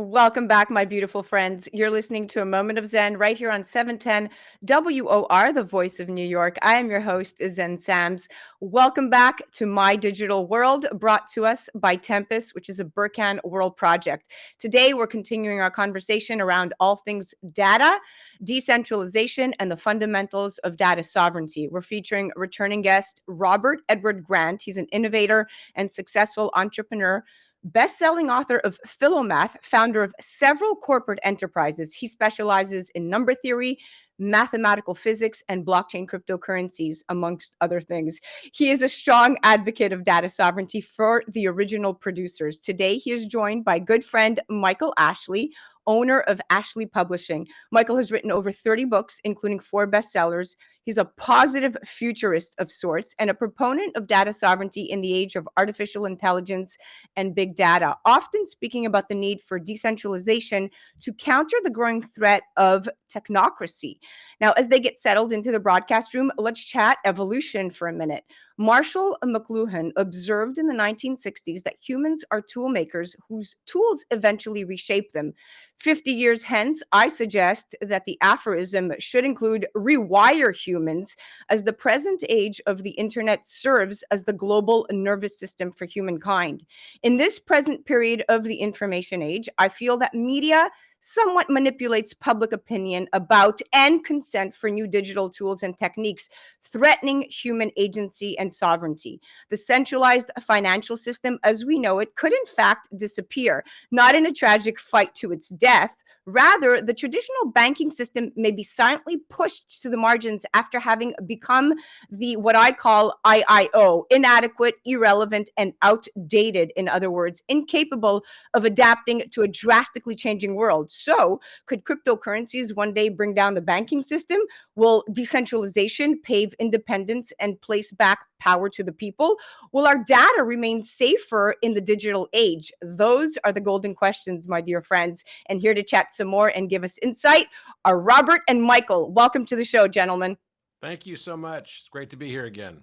Welcome back, my beautiful friends. You're listening to A Moment of Zen right here on 710 WOR, the voice of New York. I am your host, Zen Sams. Welcome back to My Digital World, brought to us by Tempest, which is a Burkan World project. Today, we're continuing our conversation around all things data, decentralization, and the fundamentals of data sovereignty. We're featuring returning guest Robert Edward Grant. He's an innovator and successful entrepreneur, best-selling author of Philomath, founder of several corporate enterprises. He specializes in number theory, mathematical physics, and blockchain cryptocurrencies, amongst other things. He is a strong advocate of data sovereignty for the original producers. Today, he is joined by good friend Michael Ashley, owner of Ashley Publishing. Michael has written over 30 books, including 4 bestsellers. He's a positive futurist of sorts and a proponent of data sovereignty in the age of artificial intelligence and big data, often speaking about the need for decentralization to counter the growing threat of technocracy. Now, as they get settled into the broadcast room, let's chat evolution for a minute. Marshall McLuhan observed in the 1960s that humans are tool makers whose tools eventually reshape them. 50 years hence, I suggest that the aphorism should include rewire humans, as the present age of the internet serves as the global nervous system for humankind. In this present period of the information age, I feel that media somewhat manipulates public opinion about and consent for new digital tools and techniques, threatening human agency and sovereignty. The centralized financial system, as we know it, could in fact disappear, not in a tragic fight to its death. Rather, the traditional banking system may be silently pushed to the margins after having become the what I call IIO, inadequate, irrelevant, and outdated. In other words, incapable of adapting to a drastically changing world. So, could cryptocurrencies one day bring down the banking system? Will decentralization pave independence and place back power to the people? Will our data remain safer in the digital age? Those are the golden questions, my dear friends. And here to chat some more and give us insight are Robert and Michael. Welcome to the show, gentlemen. Thank you so much. It's great to be here again.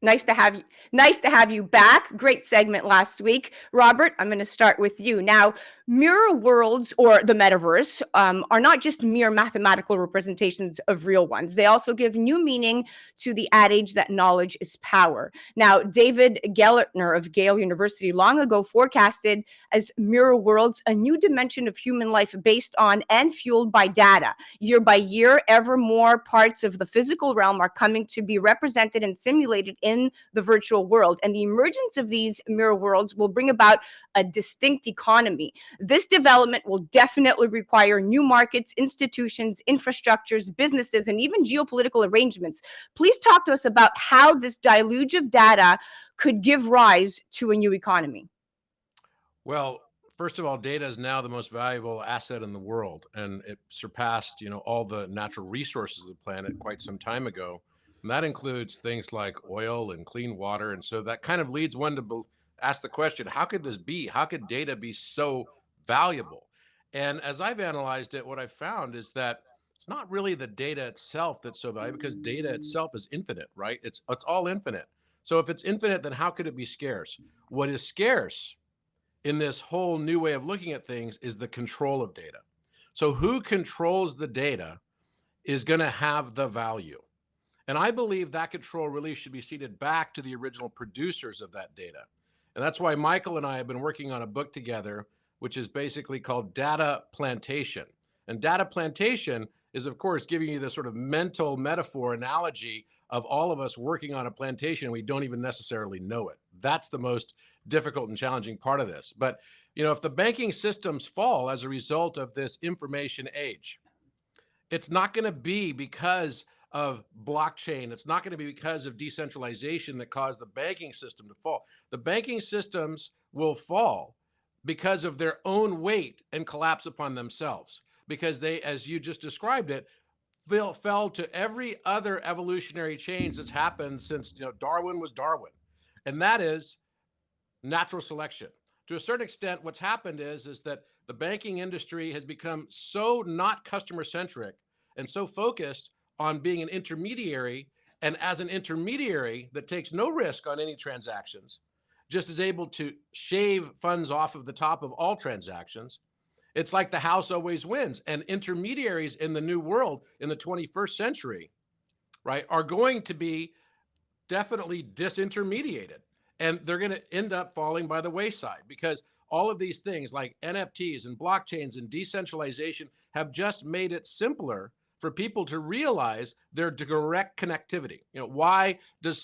Nice to have you. Nice to have you back. Great segment last week. Robert, I'm going to start with you. Now, mirror worlds or the metaverse are not just mere mathematical representations of real ones. They also give new meaning to the adage that knowledge is power. Now, David Gellertner of Yale University long ago forecasted as mirror worlds a new dimension of human life based on and fueled by data. Year by year, ever more parts of the physical realm are coming to be represented and simulated in the virtual world. And the emergence of these mirror worlds will bring about a distinct economy. This development will definitely require new markets, institutions, infrastructures, businesses, and even geopolitical arrangements. Please talk to us about how this deluge of data could give rise to a new economy. Well, first of all, data is now the most valuable asset in the world, and it surpassed, all the natural resources of the planet quite some time ago. And that includes things like oil and clean water. And so that kind of leads one to ask the question, how could this be? How could data be so valuable? And as I've analyzed it, what I've found is that it's not really the data itself that's so valuable, because data itself is infinite, right? It's all infinite. So if it's infinite, then how could it be scarce? What is scarce in this whole new way of looking at things is the control of data. So who controls the data is going to have the value. And I believe that control really should be ceded back to the original producers of that data. And that's why Michael and I have been working on a book together, which is basically called Data Plantation. And data plantation is, of course, giving you the sort of mental metaphor analogy of all of us working on a plantation and we don't even necessarily know it. That's the most difficult and challenging part of this. But, if the banking systems fall as a result of this information age, it's not going to be because of blockchain. It's not going to be because of decentralization that caused the banking system to fall. The banking systems will fall because of their own weight and collapse upon themselves, because they, as you just described it, fell to every other evolutionary change that's happened since Darwin was Darwin, and that is natural selection. To a certain extent, what's happened is that the banking industry has become so not customer centric and so focused on being an intermediary, and as an intermediary that takes no risk on any transactions, just is able to shave funds off of the top of all transactions. It's like the house always wins. And intermediaries in the new world in the 21st century, right, are going to be definitely disintermediated. And they're going to end up falling by the wayside because all of these things like NFTs and blockchains and decentralization have just made it simpler for people to realize their direct connectivity. Why does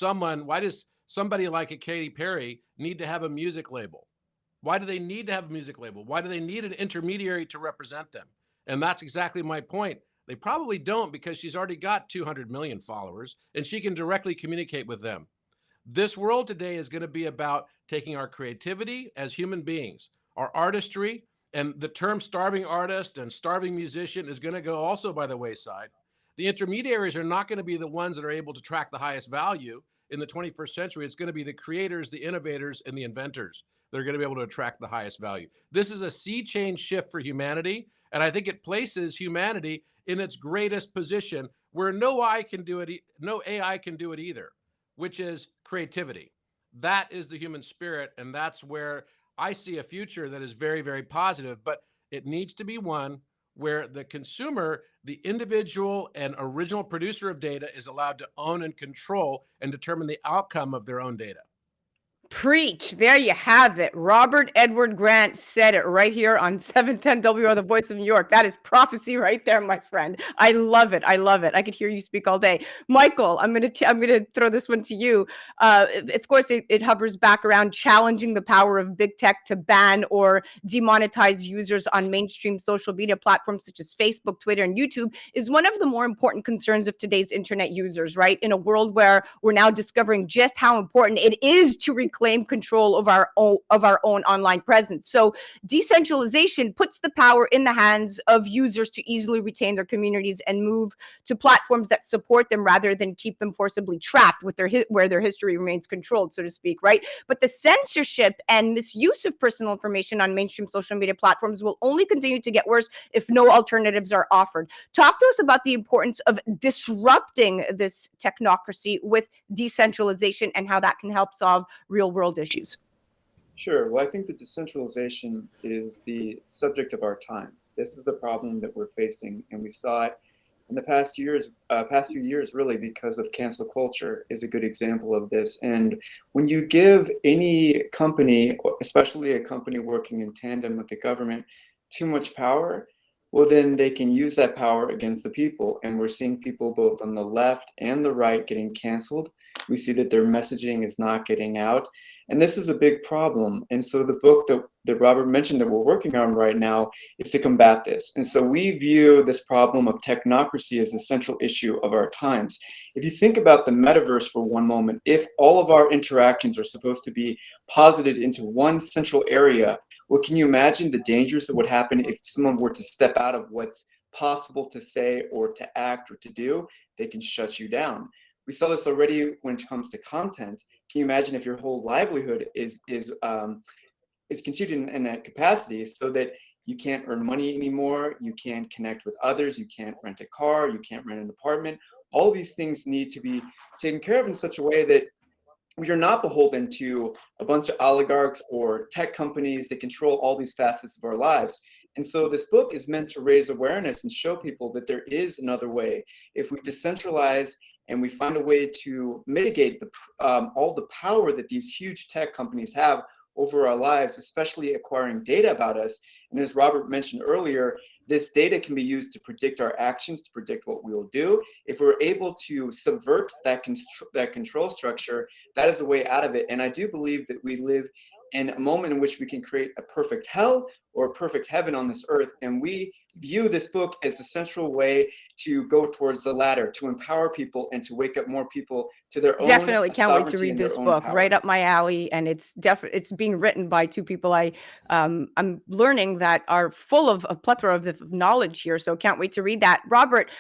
somebody like a Katy Perry need to have a music label? Why do they need to have a music label? Why do they need an intermediary to represent them? And that's exactly my point. They probably don't, because she's already got 200 million followers and she can directly communicate with them. This world today is going to be about taking our creativity as human beings, our artistry, and the term starving artist and starving musician is going to go also by the wayside. The intermediaries are not going to be the ones that are able to track the highest value in the 21st century. It's going to be the creators, the innovators, and the inventors that are going to be able to attract the highest value. This is a sea change shift for humanity, and I think it places humanity in its greatest position where no AI can do it either, which is creativity. That is the human spirit, and that's where I see a future that is very, very positive, but it needs to be one where the consumer, the individual and original producer of data, is allowed to own and control and determine the outcome of their own data. Preach. There you have it. Robert Edward Grant said it right here on 710 WR, the voice of New York. That is prophecy right there, my friend. I love it. I love it. I could hear you speak all day. Michael, I'm gonna throw this one to you. Of course, it hovers back around challenging the power of big tech to ban or demonetize users on mainstream social media platforms such as Facebook, Twitter, and YouTube is one of the more important concerns of today's internet users, right? In a world where we're now discovering just how important it is to reclaim control of our own online presence. So decentralization puts the power in the hands of users to easily retain their communities and move to platforms that support them rather than keep them forcibly trapped with where their history remains controlled, so to speak, right? But the censorship and misuse of personal information on mainstream social media platforms will only continue to get worse if no alternatives are offered. Talk to us about the importance of disrupting this technocracy with decentralization and how that can help solve real world issues. Sure. Well, I think that decentralization is the subject of our time. This is the problem that we're facing, and we saw it in the past few years, really, because of cancel culture is a good example of this. And when you give any company, especially a company working in tandem with the government, too much power, well, then they can use that power against the people. And we're seeing people both on the left and the right getting canceled. We see that their messaging is not getting out. And this is a big problem. And so the book that Robert mentioned that we're working on right now is to combat this. And so we view this problem of technocracy as a central issue of our times. If you think about the metaverse for one moment, if all of our interactions are supposed to be posited into one central area, well, can you imagine the dangers that would happen if someone were to step out of what's possible to say or to act or to do? They can shut you down. We saw this already when it comes to content. Can you imagine if your whole livelihood is continued in that capacity, so that you can't earn money anymore, you can't connect with others, you can't rent a car, you can't rent an apartment? All these things need to be taken care of in such a way that we are not beholden to a bunch of oligarchs or tech companies that control all these facets of our lives. And so this book is meant to raise awareness and show people that there is another way. If we decentralize and we find a way to mitigate all the power that these huge tech companies have over our lives, especially acquiring data about us. And as Robert mentioned earlier, this data can be used to predict our actions, to predict what we will do. If we're able to subvert that control structure, that is a way out of it. And I do believe that we live in a moment in which we can create a perfect hell or a perfect heaven on this earth. And we view this book as a central way to go towards the latter, to empower people and to wake up more people to their own Definitely can't wait to sovereignty read and their this own book. power. Right up my alley, and it's being written by two people I'm learning that are full of a plethora of knowledge here. So can't wait to read that. Robert,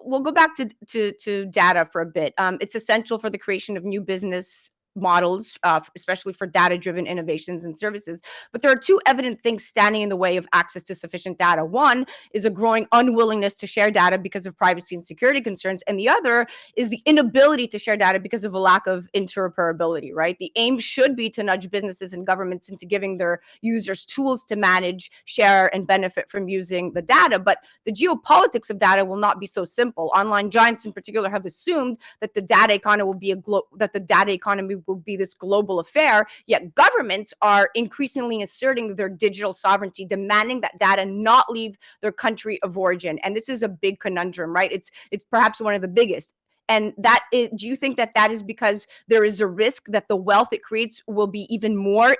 we'll go back to data for a bit. It's essential for the creation of new business models, especially for data-driven innovations and services. But there are two evident things standing in the way of access to sufficient data. One is a growing unwillingness to share data because of privacy and security concerns, and the other is the inability to share data because of a lack of interoperability, right? The aim should be to nudge businesses and governments into giving their users tools to manage, share, and benefit from using the data. But the geopolitics of data will not be so simple. Online giants in particular have assumed that the data economy will be this global affair, yet governments are increasingly asserting their digital sovereignty, demanding that data not leave their country of origin. And this is a big conundrum, right? It's perhaps one of the biggest. And that is, do you think that that is because there is a risk that the wealth it creates will be even more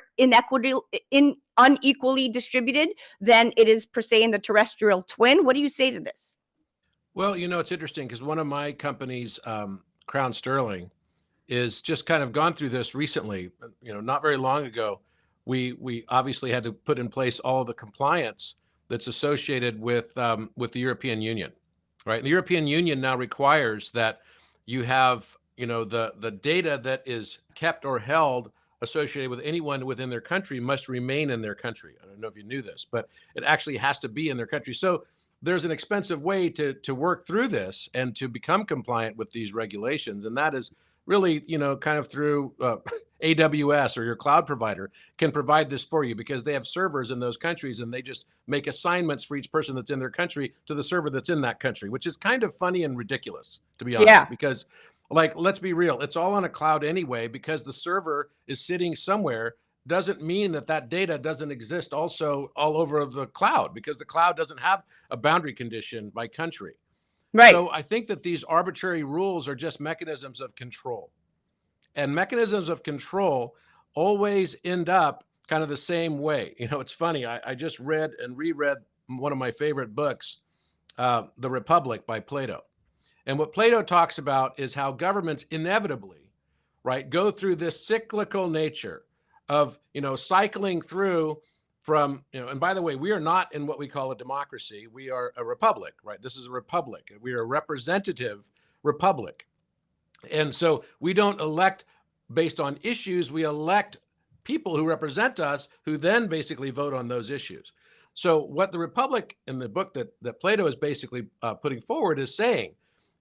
unequally distributed than it is per se in the terrestrial twin? What do you say to this? Well, it's interesting because one of my companies, Crown Sterling, is just kind of gone through this recently. Not very long ago, we obviously had to put in place all of the compliance that's associated with the European Union, right? And the European Union now requires that you have, the data that is kept or held associated with anyone within their country must remain in their country. I don't know if you knew this, but it actually has to be in their country. So there's an expensive way to work through this and to become compliant with these regulations. And that is really, kind of through AWS or your cloud provider can provide this for you because they have servers in those countries and they just make assignments for each person that's in their country to the server that's in that country, which is kind of funny and ridiculous, to be honest, Yeah. because let's be real. It's all on a cloud anyway, because the server is sitting somewhere doesn't mean that data doesn't exist also all over the cloud, because the cloud doesn't have a boundary condition by country. Right. So I think that these arbitrary rules are just mechanisms of control. And mechanisms of control always end up kind of the same way. It's funny. I just read and reread one of my favorite books, The Republic by Plato. And what Plato talks about is how governments inevitably, right, go through this cyclical nature of, cycling through from, and by the way, we are not in what we call a democracy. We are a republic, right? This is a republic. We are a representative republic. And so we don't elect based on issues. We elect people who represent us, who then basically vote on those issues. So what the Republic in the book that Plato is basically putting forward is saying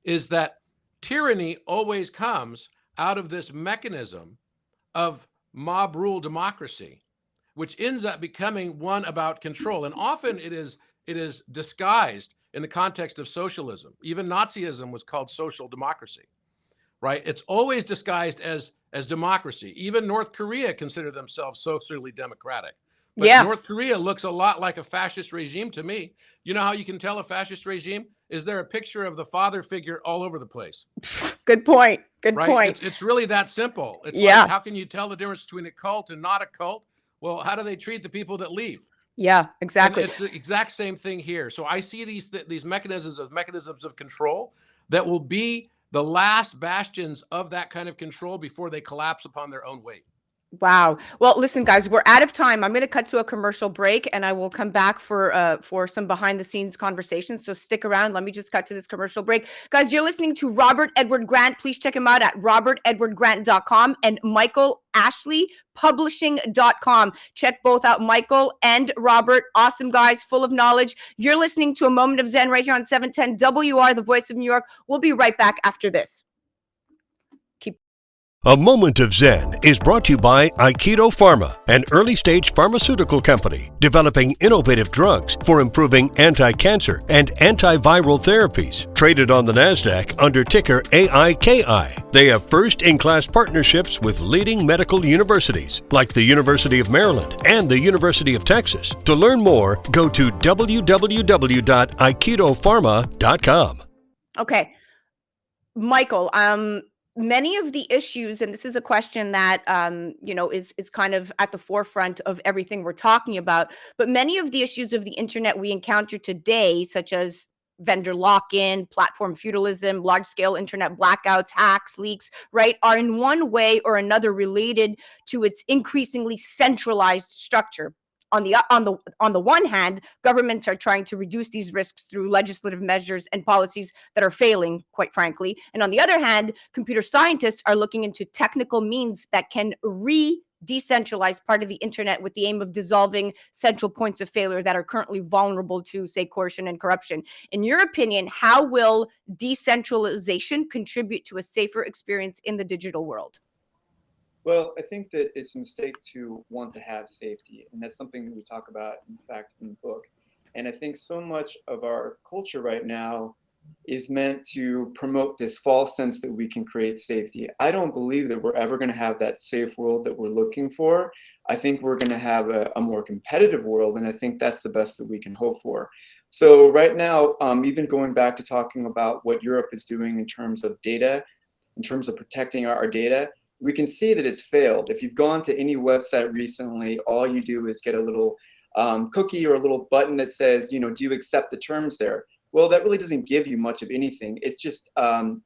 is that tyranny always comes out of this mechanism of mob rule democracy, which ends up becoming one about control. And often it is disguised in the context of socialism. Even Nazism was called social democracy, right? It's always disguised as democracy. Even North Korea consider themselves socially democratic. But Yeah. North Korea looks a lot like a fascist regime to me. You know how you can tell a fascist regime? Is there a picture of the father figure all over the place? Good point. Good right? point. It's really that simple. It's Yeah. like, how can you tell the difference between a cult and not a cult? Well, how do they treat the people that leave? Yeah, exactly. And it's the exact same thing here. So I see these mechanisms of control that will be the last bastions of that kind of control before they collapse upon their own weight. Wow. Well, listen, guys, we're out of time. I'm going to cut to a commercial break, and I will come back for some behind the scenes conversations. So stick around. Let me just cut to this commercial break. Guys, you're listening to Robert Edward Grant. Please check him out at robertedwardgrant.com and Michael Ashley publishing.com. Check both out, Michael and Robert. Awesome guys, full of knowledge. You're listening to A Moment of Zen right here on 710 WR, the voice of New York. We'll be right back after this. A Moment of Zen is brought to you by Aikido Pharma, an early-stage pharmaceutical company developing innovative drugs for improving anti-cancer and antiviral therapies. Traded on the NASDAQ under ticker AIKI. They have first-in-class partnerships with leading medical universities like the University of Maryland and the University of Texas. To learn more, go to www.aikidopharma.com. Okay. Michael, many of the issues, and this is a question that, is kind of at the forefront of everything we're talking about, but many of the issues of the internet we encounter today, such as vendor lock-in, platform feudalism, large-scale internet blackouts, hacks, leaks, right, are in one way or another related to its increasingly centralized structure. on the one hand, governments are trying to reduce these risks through legislative measures and policies that are failing, quite frankly. And on the other hand, computer scientists are looking into technical means that can decentralize part of the internet with the aim of dissolving central points of failure that are currently vulnerable to, say, coercion and corruption. In your opinion, how will decentralization contribute to a safer experience in the digital world? Well, I think that it's a mistake to want to have safety, and that's something that we talk about, in fact, in the book. And I think so much of our culture right now is meant to promote this false sense that we can create safety. I don't believe that we're ever going to have that safe world that we're looking for. I think we're going to have a more competitive world, and I think that's the best that we can hope for. So right now, even going back to talking about what Europe is doing in terms of data, in terms of protecting our data, we can see that it's failed. If you've gone to any website recently, all you do is get a little cookie or a little button that says, do you accept the terms there? Well, that really doesn't give you much of anything. It's just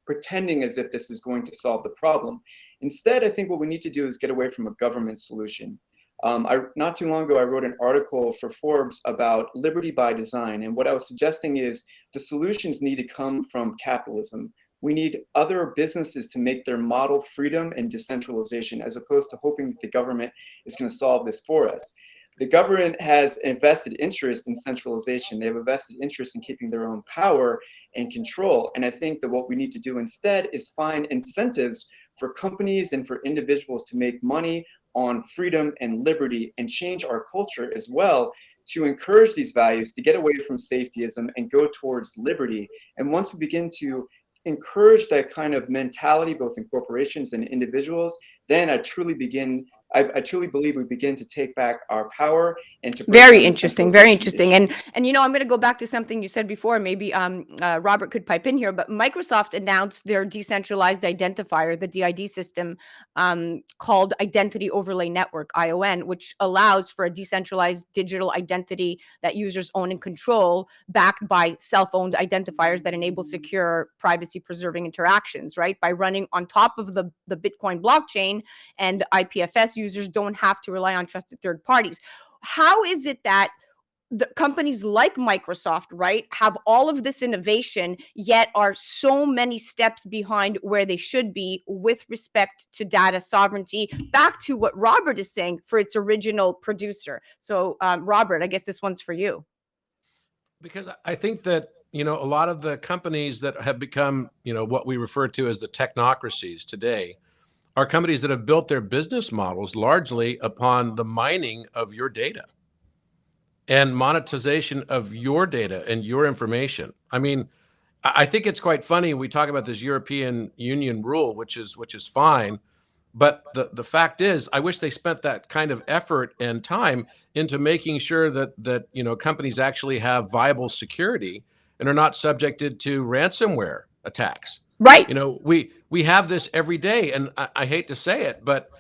pretending as if this is going to solve the problem. Instead, I think what we need to do is get away from a government solution. Not too long ago, I wrote an article for Forbes about liberty by design. And what I was suggesting is the solutions need to come from capitalism. We need other businesses to make their model freedom and decentralization, as opposed to hoping that the government is going to solve this for us. The government has invested interest in centralization. They have a vested interest in keeping their own power and control. And I think that what we need to do instead is find incentives for companies and for individuals to make money on freedom and liberty, and change our culture as well to encourage these values, to get away from safetyism and go towards liberty. And once we begin to encourage that kind of mentality, both in corporations and individuals, then I truly believe we begin to take back our power and to very interesting. And I'm going to go back to something you said before. Maybe Robert could pipe in here, but Microsoft announced their decentralized identifier, the DID system, called Identity Overlay Network, ION, which allows for a decentralized digital identity that users own and control, backed by self-owned identifiers that enable secure, privacy-preserving interactions, right? By running on top of the Bitcoin blockchain and IPFS, users don't have to rely on trusted third parties. How is it that the companies like Microsoft, right, have all of this innovation, yet are so many steps behind where they should be with respect to data sovereignty? Back to what Robert is saying for its original producer. So, Robert, I guess this one's for you. Because I think that, a lot of the companies that have become, what we refer to as the technocracies today are companies that have built their business models largely upon the mining of your data and monetization of your data and your information. I mean, I think it's quite funny. We talk about this European Union rule, which is fine. But the fact is, I wish they spent that kind of effort and time into making sure that companies actually have viable security and are not subjected to ransomware attacks. Right. We have this every day, and I hate to say it, but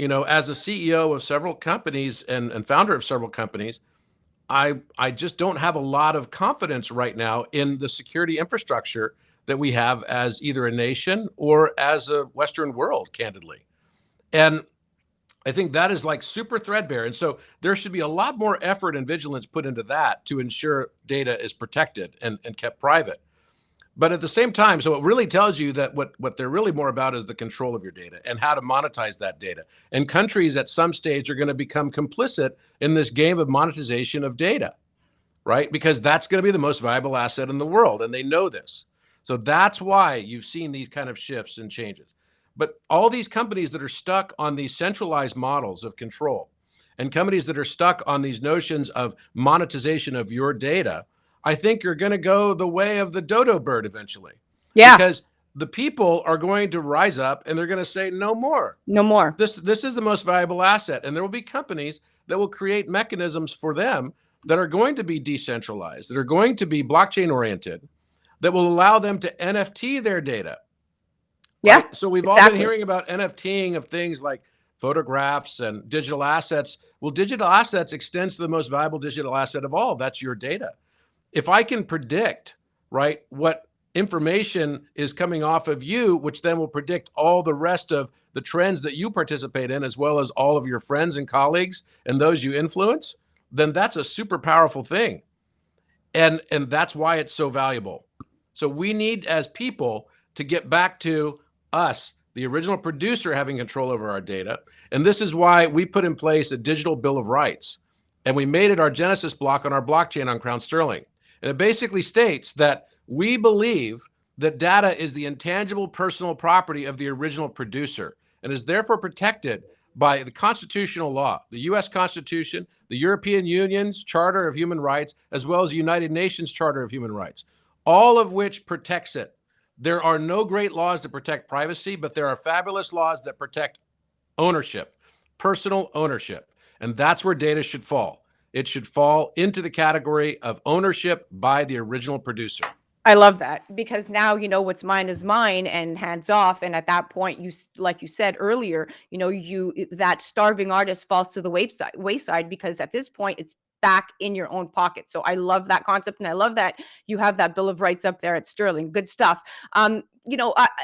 as a CEO of several companies and founder of several companies, I just don't have a lot of confidence right now in the security infrastructure that we have as either a nation or as a Western world, candidly. And I think that is like super threadbare. And so there should be a lot more effort and vigilance put into that to ensure data is protected and kept private. But at the same time, so it really tells you that what they're really more about is the control of your data and how to monetize that data. And countries at some stage are going to become complicit in this game of monetization of data, right? Because that's going to be the most valuable asset in the world, and they know this. So that's why you've seen these kind of shifts and changes. But all these companies that are stuck on these centralized models of control, and companies that are stuck on these notions of monetization of your data, I think you're going to go the way of the dodo bird eventually. Yeah. Because the people are going to rise up and they're going to say, no more. No more. This is the most valuable asset. And there will be companies that will create mechanisms for them that are going to be decentralized, that are going to be blockchain oriented, that will allow them to NFT their data. Yeah. Right? So we've all been hearing about NFTing of things like photographs and digital assets. Well, digital assets extends to the most valuable digital asset of all. That's your data. If I can predict, right, what information is coming off of you, which then will predict all the rest of the trends that you participate in, as well as all of your friends and colleagues and those you influence, then that's a super powerful thing. And that's why it's so valuable. So we need, as people, to get back to us, the original producer, having control over our data. And this is why we put in place a digital bill of rights. And we made it our Genesis block on our blockchain on Crown Sterling. And it basically states that we believe that data is the intangible personal property of the original producer and is therefore protected by the constitutional law, the U.S. Constitution, the European Union's Charter of Human Rights, as well as the United Nations Charter of Human Rights, all of which protects it. There are no great laws that protect privacy, but there are fabulous laws that protect ownership, personal ownership. And that's where data should fall. It should fall into the category of ownership by the original producer. I love that, because now, what's mine is mine and hands off. And at that point, like you said earlier, that starving artist falls to the wayside, because at this point it's back in your own pocket. So I love that concept. And I love that you have that Bill of Rights up there at Sterling. Good stuff.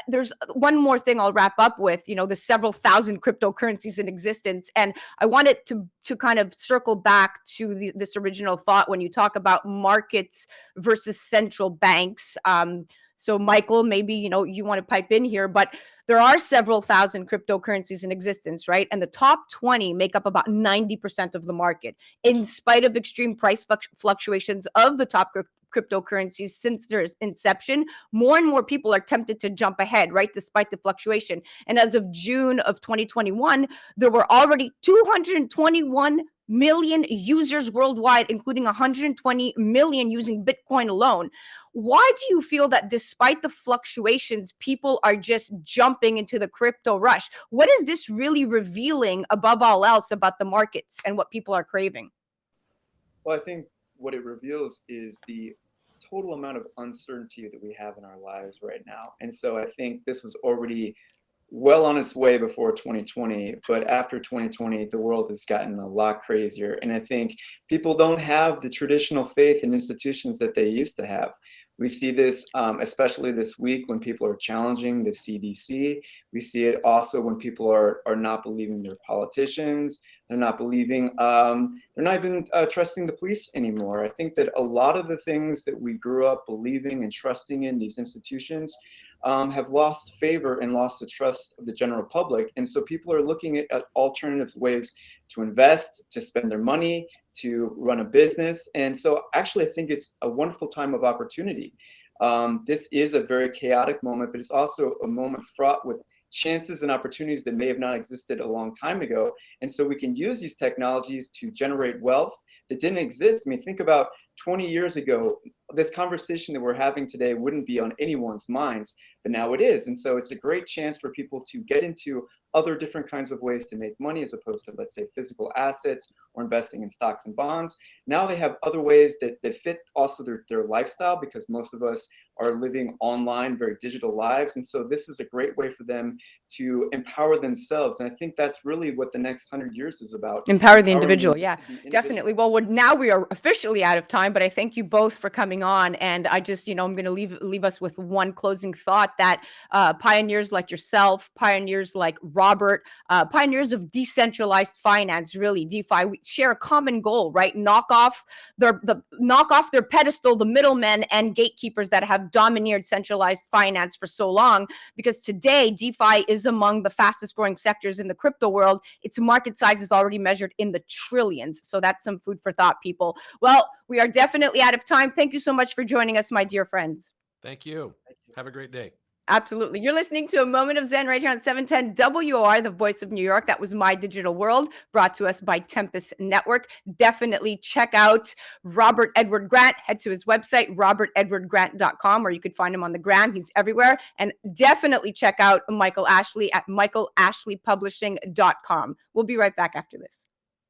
There's one more thing I'll wrap up with, the several thousand cryptocurrencies in existence. And I wanted to kind of circle back to this original thought when you talk about markets versus central banks. So Michael, maybe, you want to pipe in here, but there are several thousand cryptocurrencies in existence, right? And the top 20 make up about 90% of the market. In spite of extreme price fluctuations of the top cryptocurrencies since their inception, more and more people are tempted to jump ahead, right? Despite the fluctuation. And as of June of 2021, there were already 221 million users worldwide, including 120 million using Bitcoin alone. Why do you feel that despite the fluctuations, people are just jumping into the crypto rush? What is this really revealing above all else about the markets and what people are craving? Well, I think what it reveals is the total amount of uncertainty that we have in our lives right now. And so I think this was already well on its way before 2020, but after 2020, the world has gotten a lot crazier. And I think people don't have the traditional faith in institutions that they used to have. We see this, especially this week when people are challenging the CDC. We see it also when people are not believing their politicians. They're not believing, they're not even trusting the police anymore. I think that a lot of the things that we grew up believing and trusting in, these institutions, have lost favor and lost the trust of the general public. And so people are looking at alternative ways to invest, to spend their money, to run a business. And so actually, I think it's a wonderful time of opportunity. This is a very chaotic moment, but it's also a moment fraught with chances and opportunities that may have not existed a long time ago. And so we can use these technologies to generate wealth that didn't exist. I mean, think about 20 years ago, this conversation that we're having today wouldn't be on anyone's minds, but now it is. And so it's a great chance for people to get into other different kinds of ways to make money, as opposed to, let's say, physical assets or investing in stocks and bonds. Now they have other ways that fit also their lifestyle, because most of us are living online, very digital lives. And so this is a great way for them to empower themselves. And I think that's really what the next 100 years is about. Empower the individual. Yeah, definitely. Well, now we are officially out of time, but I thank you both for coming on. And I just, I'm going to leave us with one closing thought, that pioneers like yourself, pioneers like Robert, pioneers of decentralized finance, really DeFi, we share a common goal, right? Knock off their pedestal, the middlemen and gatekeepers that have domineered centralized finance for so long. Because today, DeFi is among the fastest growing sectors in the crypto world. Its market size is already measured in the trillions. So that's some food for thought, people. Well, we are definitely out of time. Thank you so much for joining us, my dear friends. Thank you. Have a great day. Absolutely. You're listening to A Moment of Zen right here on 710 WOR, the voice of New York. That was My Digital World, brought to us by Tempest Network. Definitely check out Robert Edward Grant. Head to his website, robertedwardgrant.com, or you could find him on the gram. He's everywhere. And definitely check out Michael Ashley at michaelashleypublishing.com. We'll be right back after this.